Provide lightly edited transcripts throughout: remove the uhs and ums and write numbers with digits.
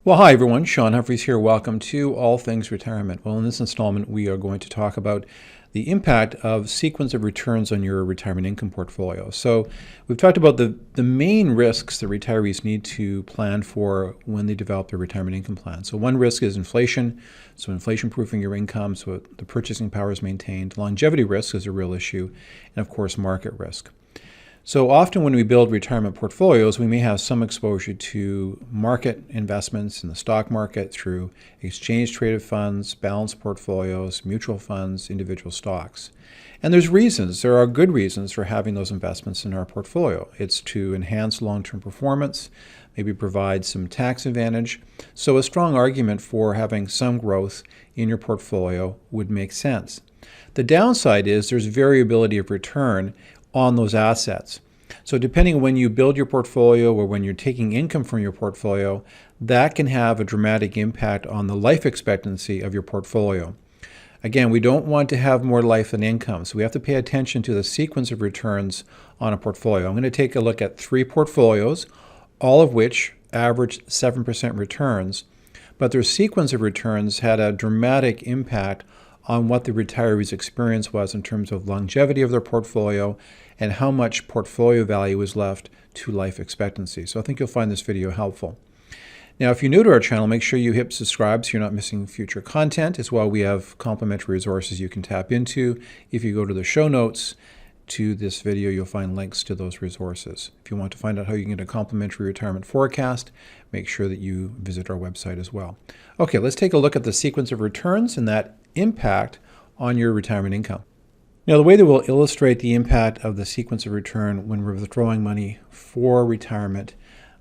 Well, hi everyone, Shaun Humphries here. Welcome to All Things Retirement. Well, in this installment, we are going to talk about the impact of sequence of returns on your retirement income portfolio. So we've talked about the main risks that retirees need to plan for when they develop their retirement income plan. So one risk is inflation, so inflation proofing your income so the purchasing power is maintained. Longevity risk is a real issue, and of course, market risk. So often when we build retirement portfolios, we may have some exposure to market investments in the stock market through exchange-traded funds, balanced portfolios, mutual funds, individual stocks. And there are good reasons for having those investments in our portfolio. It's to enhance long-term performance, maybe provide some tax advantage. So a strong argument for having some growth in your portfolio would make sense. The downside is there's variability of return on those assets. So depending on when you build your portfolio or when you're taking income from your portfolio, that can have a dramatic impact on the life expectancy of your portfolio. Again, we don't want to have more life than income, so we have to pay attention to the sequence of returns on a portfolio. I'm going to take a look at 3 portfolios, all of which average 7% returns, but their sequence of returns had a dramatic impact on what the retiree's experience was in terms of longevity of their portfolio and how much portfolio value is left to life expectancy. So I think you'll find this video helpful. Now, if you're new to our channel, make sure you hit subscribe so you're not missing future content. As well, we have complimentary resources you can tap into. If you go to the show notes to this video, you'll find links to those resources. If you want to find out how you can get a complimentary retirement forecast, make sure that you visit our website as well. Okay, let's take a look at the sequence of returns and that impact on your retirement income. Now, the way that we'll illustrate the impact of the sequence of return when we're withdrawing money for retirement,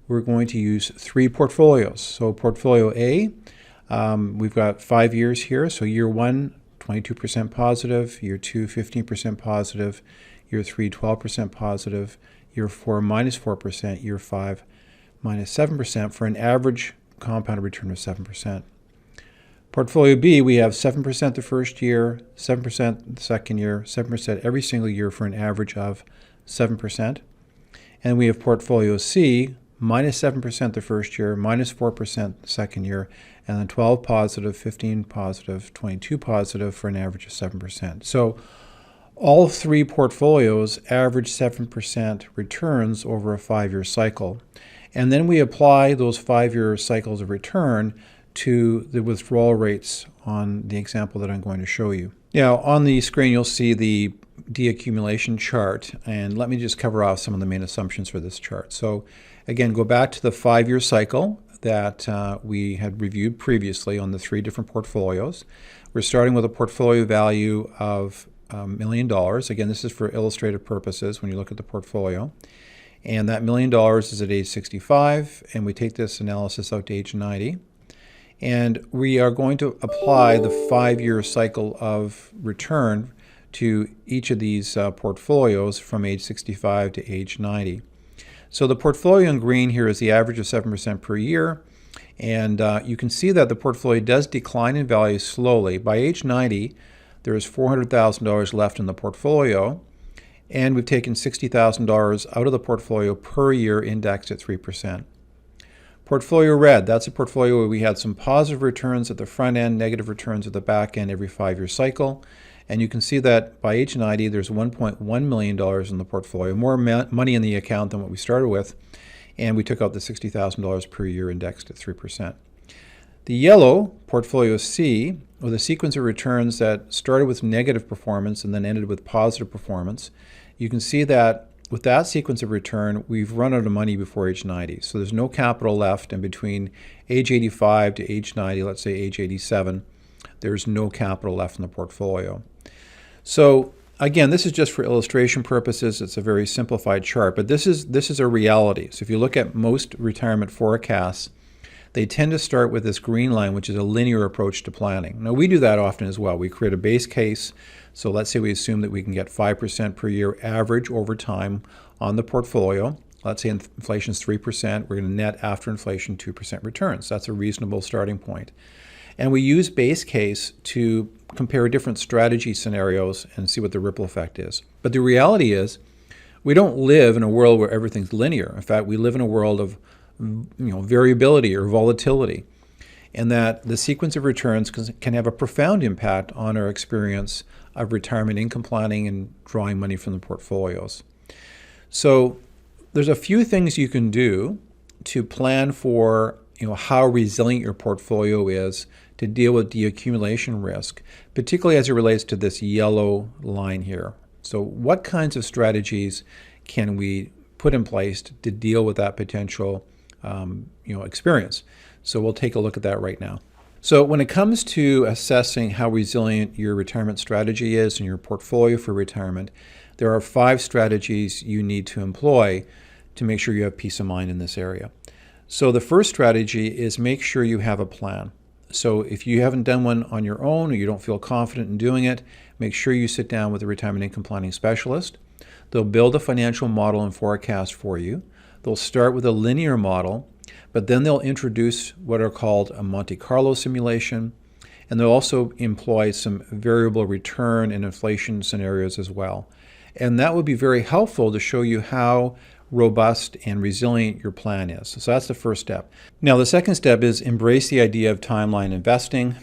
we're going to use 3 portfolios. So portfolio A, we've got 5 years here. So year 1, 22% positive, year 2, 15% positive, year 3, 12% positive, year 4, minus 4%, year 5, minus 7%, for an average compounded return of 7%. Portfolio B, we have 7% the first year, 7% the second year, 7% every single year for an average of 7%. And we have portfolio C, minus 7% the first year, minus 4% the second year, and then 12 positive, 15 positive, 22 positive for an average of 7%. So all 3 portfolios average 7% returns over a 5-year cycle. And then we apply those 5-year cycles of return to the withdrawal rates on the example that I'm going to show you. Now, on the screen, you'll see the deaccumulation chart, and let me just cover off some of the main assumptions for this chart. So again, go back to the 5-year cycle that we had reviewed previously on the 3 different portfolios. We're starting with a portfolio value of $1 million. Again, this is for illustrative purposes when you look at the portfolio. And that $1 million is at age 65, and we take this analysis out to age 90. And we are going to apply the 5-year cycle of return to each of these portfolios from age 65 to age 90. So the portfolio in green here is the average of 7% per year. And you can see that the portfolio does decline in value slowly. By age 90, there is $400,000 left in the portfolio. And we've taken $60,000 out of the portfolio per year indexed at 3%. Portfolio red, that's a portfolio where we had some positive returns at the front end, negative returns at the back end every 5-year cycle. And you can see that by age 90, there's $1.1 million in the portfolio, more money in the account than what we started with. And we took out the $60,000 per year indexed at 3%. The yellow, portfolio C, with a sequence of returns that started with negative performance and then ended with positive performance. You can see that with that sequence of return, we've run out of money before age 90. So there's no capital left, and between age 85 to age 90, let's say age 87, there's no capital left in the portfolio. So again, this is just for illustration purposes. It's a very simplified chart, but this is a reality. So if you look at most retirement forecasts, they tend to start with this green line, which is a linear approach to planning. Now, we do that often as well. We create a base case. So let's say we assume that we can get 5% per year average over time on the portfolio. Let's say inflation is 3%. We're going to net after inflation 2% returns. That's a reasonable starting point. And we use base case to compare different strategy scenarios and see what the ripple effect is. But the reality is we don't live in a world where everything's linear. In fact, we live in a world of variability or volatility. and that the sequence of returns can have a profound impact on our experience of retirement income planning and drawing money from the portfolios. So there's a few things you can do to plan for how resilient your portfolio is to deal with deaccumulation risk, particularly as it relates to this yellow line here. So what kinds of strategies can we put in place to deal with that potential experience? So we'll take a look at that right now. So when it comes to assessing how resilient your retirement strategy is and your portfolio for retirement, there are 5 strategies you need to employ to make sure you have peace of mind in this area. So the first strategy is make sure you have a plan. So if you haven't done one on your own or you don't feel confident in doing it, make sure you sit down with a retirement income planning specialist. They'll build a financial model and forecast for you. They'll start with a linear model, but then they'll introduce what are called a Monte Carlo simulation, and they'll also employ some variable return and inflation scenarios as well. And that would be very helpful to show you how robust and resilient your plan is. So that's the first step. Now, the second step is embrace the idea of timeline investing.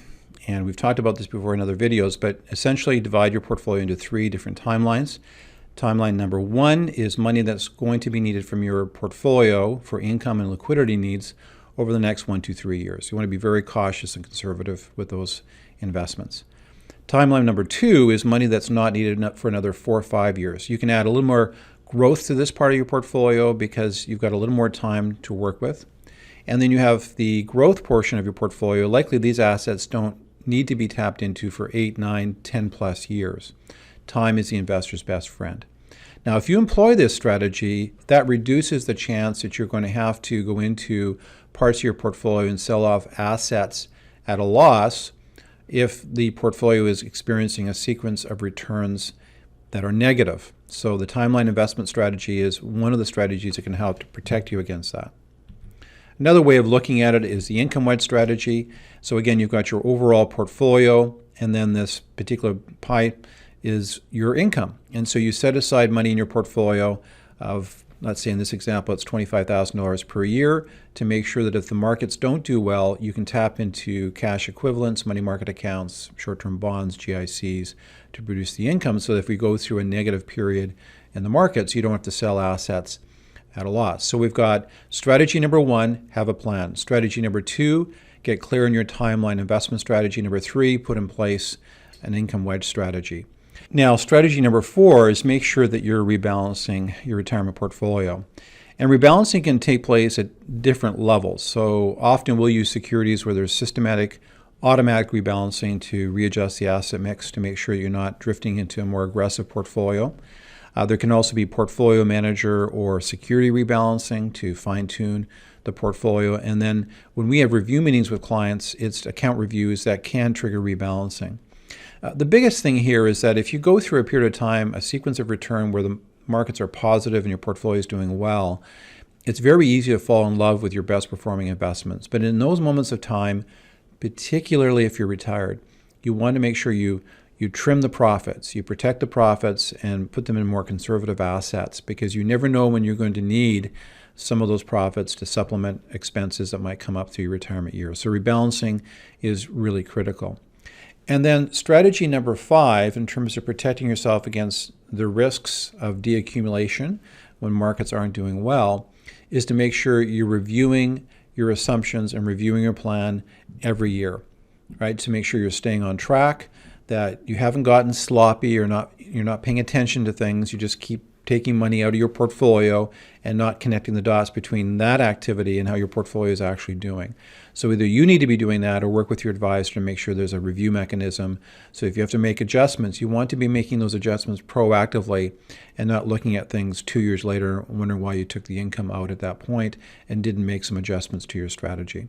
And we've talked about this before in other videos, but essentially divide your portfolio into 3 different timelines. Timeline number 1 is money that's going to be needed from your portfolio for income and liquidity needs over the next 1 to 3 years. You want to be very cautious and conservative with those investments. Timeline number 2 is money that's not needed for another 4 or 5 years. You can add a little more growth to this part of your portfolio because you've got a little more time to work with. And then you have the growth portion of your portfolio. Likely these assets don't need to be tapped into for 8, 9, 10 plus years. Time is the investor's best friend. Now, if you employ this strategy, that reduces the chance that you're going to have to go into parts of your portfolio and sell off assets at a loss if the portfolio is experiencing a sequence of returns that are negative. So the timeline investment strategy is one of the strategies that can help to protect you against that. Another way of looking at it is the income wedge strategy. So again, you've got your overall portfolio, and then this particular pie is your income. And so you set aside money in your portfolio of, let's say in this example, it's $25,000 per year to make sure that if the markets don't do well, you can tap into cash equivalents, money market accounts, short-term bonds, GICs to produce the income. So that if we go through a negative period in the markets, you don't have to sell assets at a loss. So we've got strategy number 1, have a plan. Strategy number 2, get clear on your timeline investment strategy. Number 3, put in place an income wedge strategy. Now, strategy number 4 is make sure that you're rebalancing your retirement portfolio. And rebalancing can take place at different levels. So often we'll use securities where there's systematic, automatic rebalancing to readjust the asset mix to make sure you're not drifting into a more aggressive portfolio. There can also be portfolio manager or security rebalancing to fine-tune the portfolio. And then when we have review meetings with clients, it's account reviews that can trigger rebalancing. The biggest thing here is that if you go through a period of time, a sequence of return where the markets are positive and your portfolio is doing well, it's very easy to fall in love with your best performing investments. But in those moments of time, particularly if you're retired, you want to make sure you trim the profits, you protect the profits and put them in more conservative assets, because you never know when you're going to need some of those profits to supplement expenses that might come up through your retirement years. So rebalancing is really critical. And then strategy number 5, in terms of protecting yourself against the risks of deaccumulation when markets aren't doing well, is to make sure you're reviewing your assumptions and reviewing your plan every year, right? To make sure you're staying on track, that you haven't gotten sloppy or you're not paying attention to things. You just keep taking money out of your portfolio and not connecting the dots between that activity and how your portfolio is actually doing. So either you need to be doing that or work with your advisor to make sure there's a review mechanism. So if you have to make adjustments, you want to be making those adjustments proactively and not looking at things 2 years later, wondering why you took the income out at that point and didn't make some adjustments to your strategy.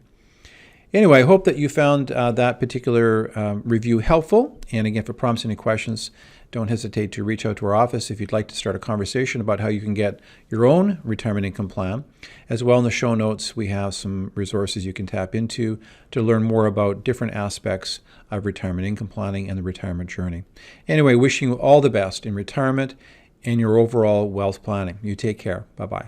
Anyway, I hope that you found that particular review helpful. And again, if it prompts any questions, don't hesitate to reach out to our office if you'd like to start a conversation about how you can get your own retirement income plan. As well, in the show notes, we have some resources you can tap into to learn more about different aspects of retirement income planning and the retirement journey. Anyway, wishing you all the best in retirement and your overall wealth planning. You take care. Bye-bye.